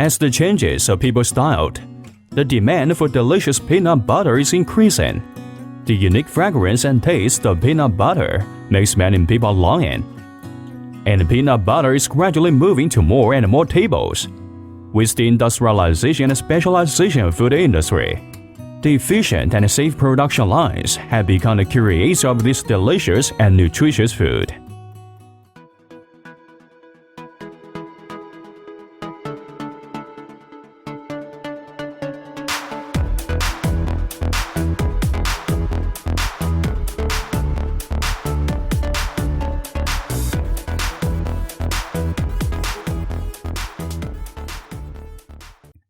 As the changes of people's style, the demand for delicious peanut butter is increasing. The unique fragrance and taste of peanut butter makes many people longing. And peanut butter is gradually moving to more and more tables. With the industrialization and specialization of food industry, the efficient and safe production lines have become the creators of this delicious and nutritious food.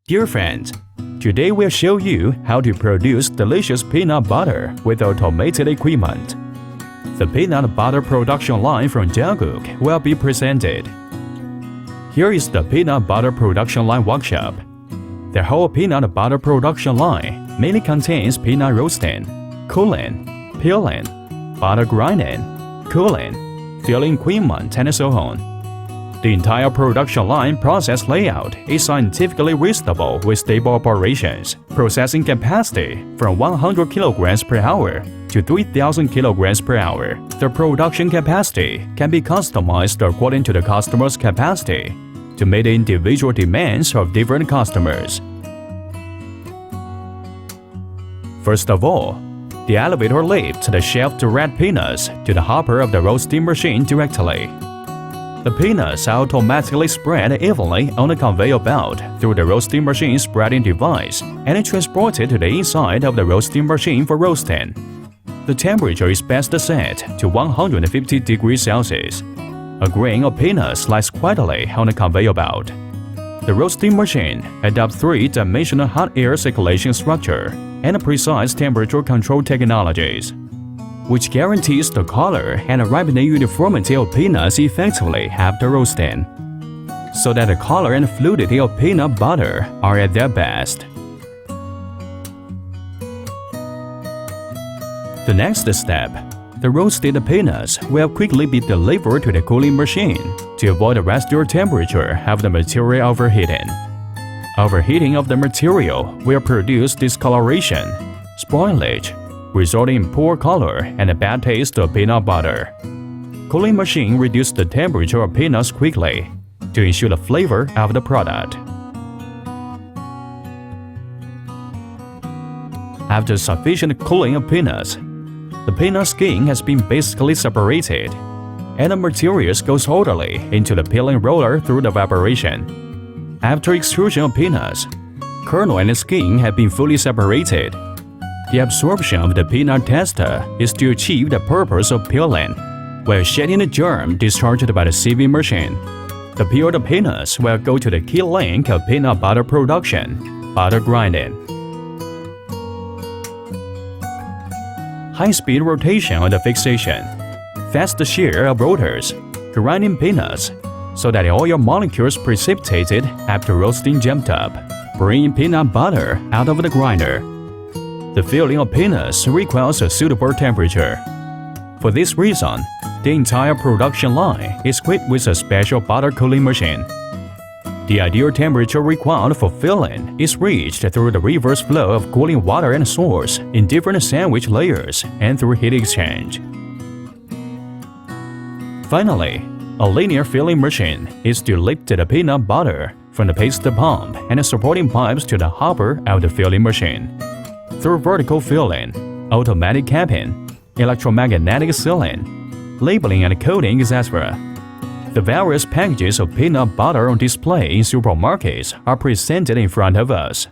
Dear friends, today we'll show you how to produce delicious peanut butter with automated equipment. The peanut butter production line from Jianguk will be presented. Here is the peanut butter production line workshop. The whole peanut butter production line mainly contains peanut roasting, cooling, peeling, butter grinding, cooling, filling equipment, and so on. The entire production line process layout is scientifically reasonable with stable operations, processing capacity from 100 kilograms per hour to 3,000 kilograms per hour. The production capacity can be customized according to the customer's capacity to meet the individual demands of different customers. First of all, the elevator lifts the chef-direct peanuts to the hopper of the roasting machine directly. The peanuts are automatically spread evenly on the conveyor belt through the roasting machine spreading device and transported to the inside of the roasting machine for roasting. The temperature is best set to 150 degrees Celsius. A grain of peanuts slides quietly on the conveyor belt. The roasting machine adopts three-dimensional hot air circulation structure and precise temperature control technologies, which guarantees the color and ripening uniformity of peanuts effectively after roasting, so that the color and fluidity of peanut butter are at their best. The next step, the roasted peanuts will quickly be delivered to the cooling machine to avoid the residual temperature of the material overheating. Overheating of the material will produce discoloration, spoilage, resulting in poor color and a bad taste of peanut butter. Cooling machine reduces the temperature of peanuts quickly to ensure the flavor of the product. After sufficient cooling of peanuts, the peanut skin has been basically separated, and the materials goes orderly into the peeling roller through the evaporation. After extrusion of peanuts, kernel and skin have been fully separated. The absorption of the peanut tester is to achieve the purpose of peeling, while shedding the germ discharged by the sieving machine. The peeled peanuts will go to the key link of peanut butter production, butter grinding. High-speed rotation of the fixation, fast shear of rotors, grinding peanuts, so that the oil molecules precipitated after roasting jumped up, bringing peanut butter out of the grinder. The filling of peanuts requires a suitable temperature. For this reason, the entire production line is equipped with a special butter cooling machine. The ideal temperature required for filling is reached through the reverse flow of cooling water and sauce in different sandwich layers and through heat exchange. Finally, a linear filling machine is to lift the peanut butter from the paste pump and the supporting pipes to the hopper of the filling machine. Through vertical filling, automatic capping, electromagnetic sealing, labeling and coating, etc. The various packages of peanut butter on display in supermarkets are presented in front of us.